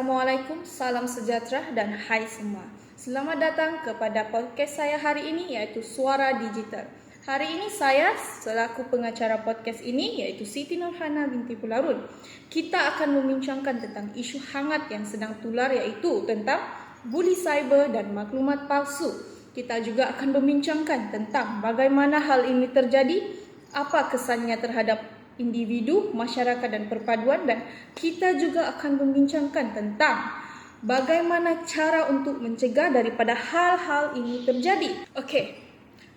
Assalamualaikum, salam sejahtera dan hai semua. Selamat datang kepada podcast saya hari ini iaitu Suara Digital. Hari ini saya selaku pengacara podcast ini iaitu Siti Nurhana binti Pularun. Kita akan membincangkan tentang isu hangat yang sedang tular iaitu tentang buli cyber dan maklumat palsu. Kita juga akan membincangkan tentang bagaimana hal ini terjadi, apa kesannya terhadap individu, masyarakat dan perpaduan, dan kita juga akan membincangkan tentang bagaimana cara untuk mencegah daripada hal-hal ini terjadi. Okey,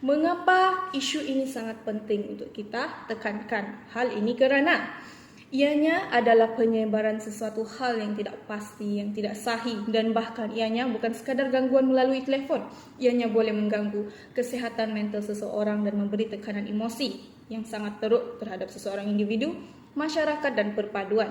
mengapa isu ini sangat penting untuk kita tekankan hal ini? Kerana ianya adalah penyebaran sesuatu hal yang tidak pasti, yang tidak sahih, dan bahkan ianya bukan sekadar gangguan melalui telefon. Ianya boleh mengganggu kesihatan mental seseorang dan memberi tekanan emosi yang sangat teruk terhadap seseorang individu, masyarakat dan perpaduan.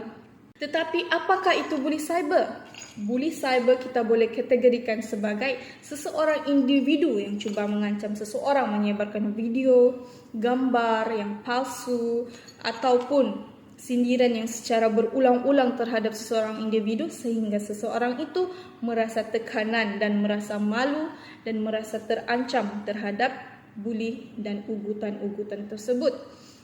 Tetapi apakah itu buli cyber? Buli cyber kita boleh kategorikan sebagai seseorang individu yang cuba mengancam seseorang, menyebarkan video, gambar yang palsu ataupun sindiran yang secara berulang-ulang terhadap seseorang individu sehingga seseorang itu merasa tekanan dan merasa malu dan merasa terancam terhadap buli dan ugutan-ugutan tersebut.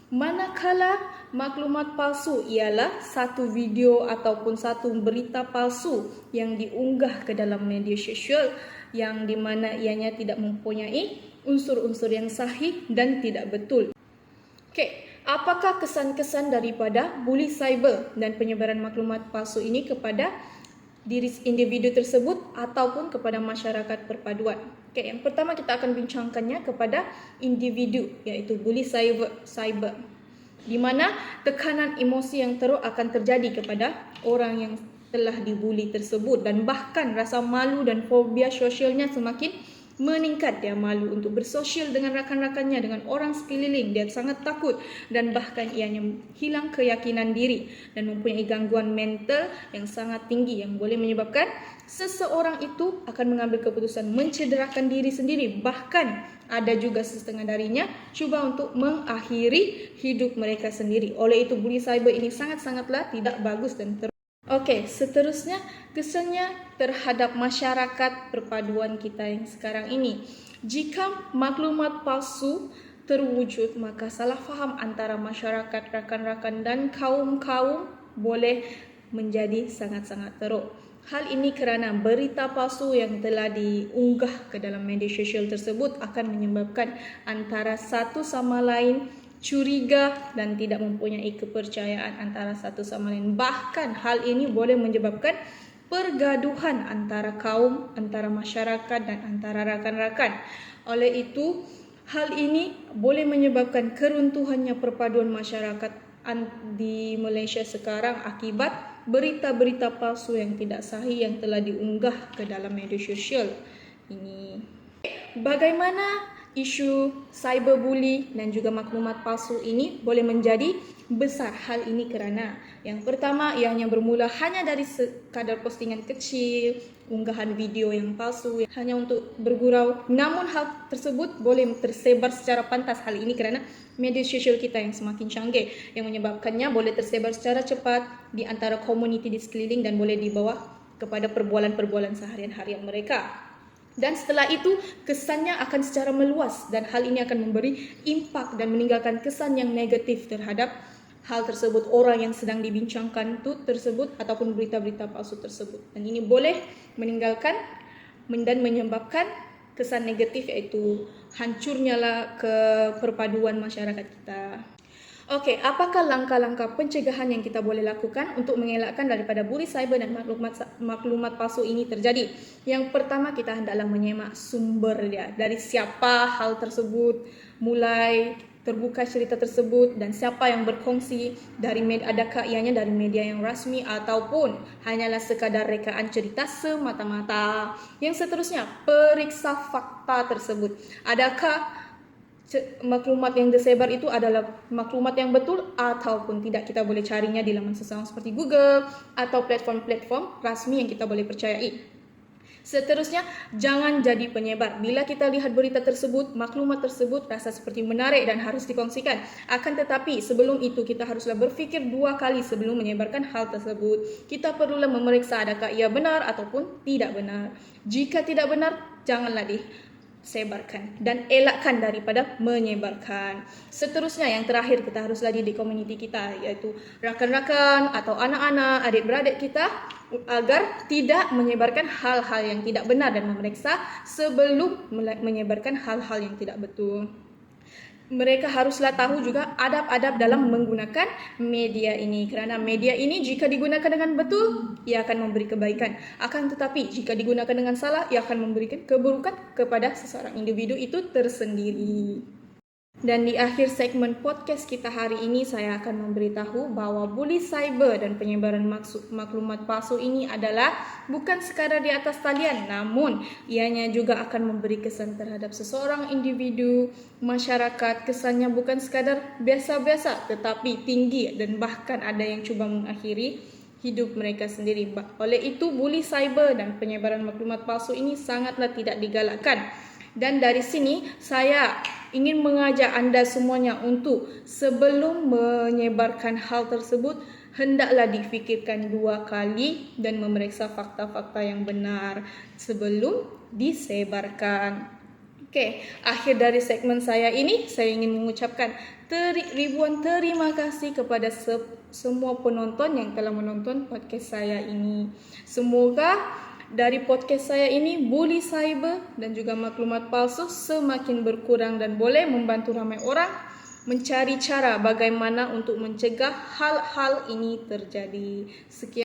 Manakala maklumat palsu ialah satu video ataupun satu berita palsu yang diunggah ke dalam media sosial yang di mana ianya tidak mempunyai unsur-unsur yang sahih dan tidak betul. Okey, apakah kesan-kesan daripada buli cyber dan penyebaran maklumat palsu ini kepada diri individu tersebut ataupun kepada masyarakat perpaduan? Okey, yang pertama kita akan bincangkannya kepada individu iaitu buli cyber di mana tekanan emosi yang teruk akan terjadi kepada orang yang telah dibuli tersebut dan bahkan rasa malu dan fobia sosialnya semakin meningkat. Dia malu untuk bersosial dengan rakan-rakannya, dengan orang sekeliling. Dia sangat takut dan bahkan ianya hilang keyakinan diri dan mempunyai gangguan mental yang sangat tinggi yang boleh menyebabkan seseorang itu akan mengambil keputusan mencederakan diri sendiri. Bahkan ada juga setengah darinya cuba untuk mengakhiri hidup mereka sendiri. Oleh itu buli cyber ini sangat-sangatlah tidak bagus dan Okey, seterusnya kesannya terhadap masyarakat perpaduan kita yang sekarang ini. Jika maklumat palsu terwujud, maka salah faham antara masyarakat, rakan-rakan dan kaum-kaum boleh menjadi sangat-sangat teruk. Hal ini kerana berita palsu yang telah diunggah ke dalam media sosial tersebut akan menyebabkan antara satu sama lain curiga dan tidak mempunyai kepercayaan antara satu sama lain. Bahkan hal ini boleh menyebabkan pergaduhan antara kaum, antara masyarakat dan antara rakan-rakan. Oleh itu, hal ini boleh menyebabkan keruntuhannya perpaduan masyarakat di Malaysia sekarang akibat berita-berita palsu yang tidak sahih yang telah diunggah ke dalam media sosial ini. Bagaimana isu cyberbully dan juga maklumat palsu ini boleh menjadi besar? Hal ini kerana yang pertama ianya bermula hanya dari sekadar postingan kecil, unggahan video yang palsu hanya untuk bergurau. Namun hal tersebut boleh tersebar secara pantas. Hal ini kerana media sosial kita yang semakin canggih yang menyebabkannya boleh tersebar secara cepat di antara komuniti di sekeliling dan boleh dibawa kepada perbualan-perbualan seharian-harian mereka. Dan setelah itu kesannya akan secara meluas dan hal ini akan memberi impak dan meninggalkan kesan yang negatif terhadap hal tersebut, orang yang sedang dibincangkan tersebut ataupun berita-berita palsu tersebut. Dan ini boleh meninggalkan dan menyebabkan kesan negatif iaitu hancurnya perpaduan masyarakat kita. Okey, apakah langkah-langkah pencegahan yang kita boleh lakukan untuk mengelakkan daripada buli cyber dan maklumat palsu ini terjadi? Yang pertama, kita hendaklah menyemak sumber dia. Dari siapa hal tersebut mulai terbuka cerita tersebut dan siapa yang berkongsi, dari adakah ianya dari media yang rasmi ataupun hanyalah sekadar rekaan cerita semata-mata. Yang seterusnya, periksa fakta tersebut. Adakah maklumat yang tersebar itu adalah maklumat yang betul ataupun tidak? Kita boleh carinya di laman seseorang seperti Google atau platform-platform rasmi yang kita boleh percayai. Seterusnya, jangan jadi penyebar. Bila kita lihat berita tersebut, maklumat tersebut rasa seperti menarik dan harus dikongsikan. Akan tetapi, sebelum itu kita haruslah berfikir 2 kali sebelum menyebarkan hal tersebut. Kita perlulah memeriksa adakah ia benar ataupun tidak benar. Jika tidak benar, janganlah disebarkan dan elakkan daripada menyebarkan. Seterusnya, yang terakhir, kita haruslah di komuniti kita, iaitu rakan-rakan atau anak-anak, adik-beradik kita, agar tidak menyebarkan hal-hal yang tidak benar dan memeriksa sebelum menyebarkan hal-hal yang tidak betul. Mereka haruslah tahu juga adab-adab dalam menggunakan media ini, kerana media ini jika digunakan dengan betul, ia akan memberi kebaikan. Akan tetapi jika digunakan dengan salah, ia akan memberikan keburukan kepada seseorang individu itu tersendiri. Dan di akhir segmen podcast kita hari ini, saya akan memberitahu bahwa bully cyber dan penyebaran maklumat palsu ini adalah bukan sekadar di atas talian, namun ianya juga akan memberi kesan terhadap seseorang individu, masyarakat. Kesannya bukan sekadar biasa-biasa, tetapi tinggi dan bahkan ada yang cuba mengakhiri hidup mereka sendiri. Oleh itu, bully cyber dan penyebaran maklumat palsu ini sangatlah tidak digalakkan. Dan dari sini saya ingin mengajak anda semuanya untuk sebelum menyebarkan hal tersebut, hendaklah difikirkan 2 kali dan memeriksa fakta-fakta yang benar sebelum disebarkan. Oke, akhir dari segmen saya ini, saya ingin mengucapkan ribuan terima kasih kepada semua penonton yang telah menonton podcast saya ini. Semoga dari podcast saya ini, bully cyber dan juga maklumat palsu semakin berkurang dan boleh membantu ramai orang mencari cara bagaimana untuk mencegah hal-hal ini terjadi. Sekian.